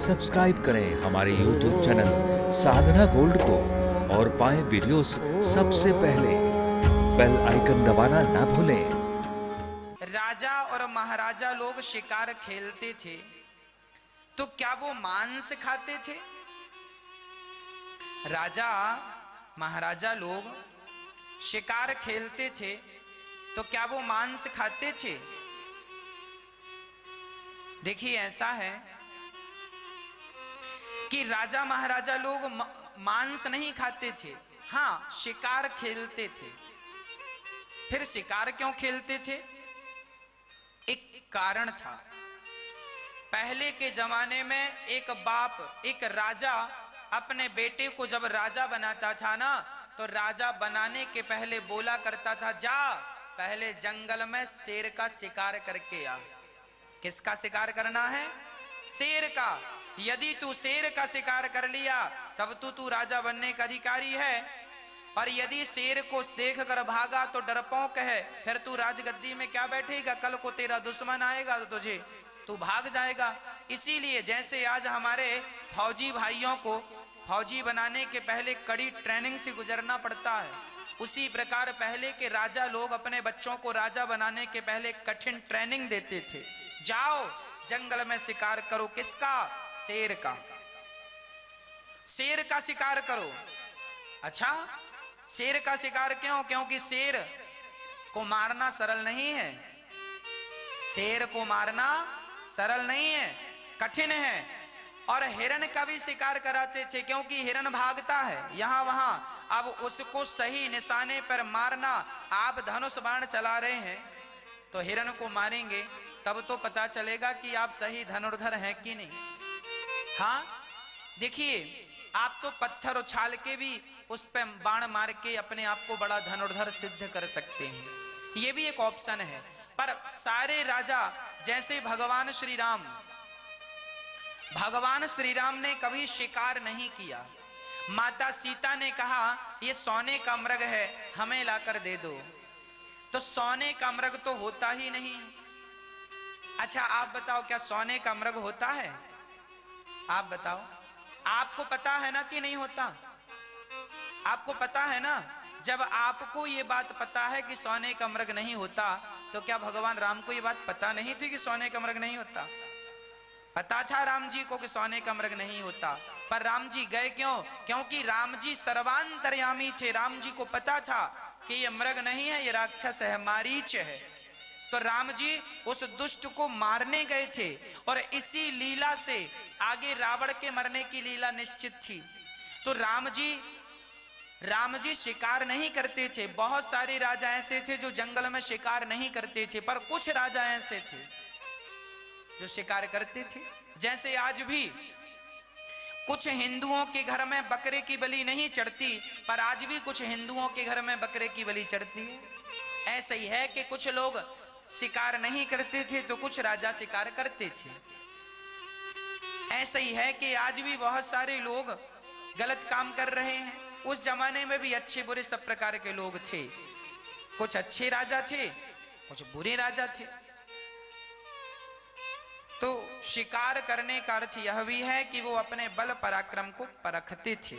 Subscribe करें हमारे YouTube channel साधना gold को और पाएं वीडियोस सबसे पहले। बेल आइकन दबाना ना भूलें। राजा और महाराजा लोग शिकार खेलते थे तो क्या वो मांस खाते थे? राजा महाराजा लोग शिकार खेलते थे तो क्या वो मांस खाते थे? देखिए, ऐसा है कि राजा महाराजा लोग मांस नहीं खाते थे, हाँ शिकार खेलते थे। फिर शिकार क्यों खेलते थे? एक कारण था। पहले के जमाने में एक बाप, एक राजा अपने बेटे को जब राजा बनाता था ना, तो राजा बनाने के पहले बोला करता था, जा पहले जंगल में शेर का शिकार करके आ। किसका शिकार करना है? शेर का। यदि तू शेर का शिकार कर लिया तब तू राजा बनने का अधिकारी है, और यदि शेर को देख कर भागा तो डरपोक है, फिर तू राजगद्दी में क्या बैठेगा? कल को तेरा दुश्मन आएगा तो तुझे तू भाग जाएगा। इसीलिए जैसे आज हमारे फौजी भाइयों को फौजी बनाने के पहले कड़ी ट्रेनिंग से गुजरना पड़ता है, उसी प्रकार पहले के राजा लोग अपने बच्चों को राजा बनाने के पहले कठिन ट्रेनिंग देते थे। जाओ जंगल में शिकार करो। किसका? शेर का। शेर का शिकार करो। अच्छा, शेर का शिकार क्यों? क्योंकि शेर को मारना सरल नहीं है। शेर को मारना सरल नहीं है, कठिन है। और हिरण का भी शिकार कराते थे, क्योंकि हिरण भागता है यहां वहां। अब उसको सही निशाने पर मारना, आप धनुष बाण चला रहे हैं तो हिरण को मारेंगे तब तो पता चलेगा कि आप सही धनुर्धर हैं कि नहीं। हाँ देखिए, आप तो पत्थर उछाल के भी उस पे बाण मार के अपने आप को बड़ा धनुर्धर सिद्ध कर सकते हैं, ये भी एक ऑप्शन है। पर सारे राजा, जैसे भगवान श्री राम ने कभी शिकार नहीं किया। माता सीता ने कहा ये सोने का मृग है, हमें लाकर दे दो, तो सोने का मृग तो होता ही नहीं। अच्छा आप बताओ, क्या सोने का मृग होता है? आप बताओ, आपको पता है ना कि नहीं होता? आपको पता है ना? जब आपको ये बात पता है कि सोने का मृग नहीं होता, तो क्या भगवान राम को ये बात पता नहीं थी कि सोने का मृग नहीं होता? पता था राम जी को कि सोने का मृग नहीं होता, पर राम जी गए क्यों? क्योंकि राम जी सर्वांतर्यामी थे। राम जी को पता था कि ये मृग नहीं है, ये राक्षस है, मारीच है। तो राम जी उस दुष्ट को मारने गए थे, और इसी लीला से आगे रावण के मरने की लीला निश्चित थी। तो राम जी शिकार नहीं करते थे। बहुत सारे राजा ऐसे थे जो जंगल में शिकार नहीं करते थे, पर कुछ राजा ऐसे थे जो शिकार करते थे। जैसे आज भी कुछ हिंदुओं के घर में बकरे की बलि नहीं चढ़ती, पर आज भी कुछ हिंदुओं के घर में बकरे की बलि चढ़ती है। ऐसा ही है कि कुछ लोग शिकार नहीं करते थे तो कुछ राजा शिकार करते थे। ऐसा ही है कि आज भी बहुत सारे लोग गलत काम कर रहे हैं। उस जमाने में भी अच्छे बुरे सब प्रकार के लोग थे। कुछ अच्छे राजा थे, कुछ बुरे राजा थे। तो शिकार करने का अर्थ यह भी है कि वो अपने बल पराक्रम को परखते थे।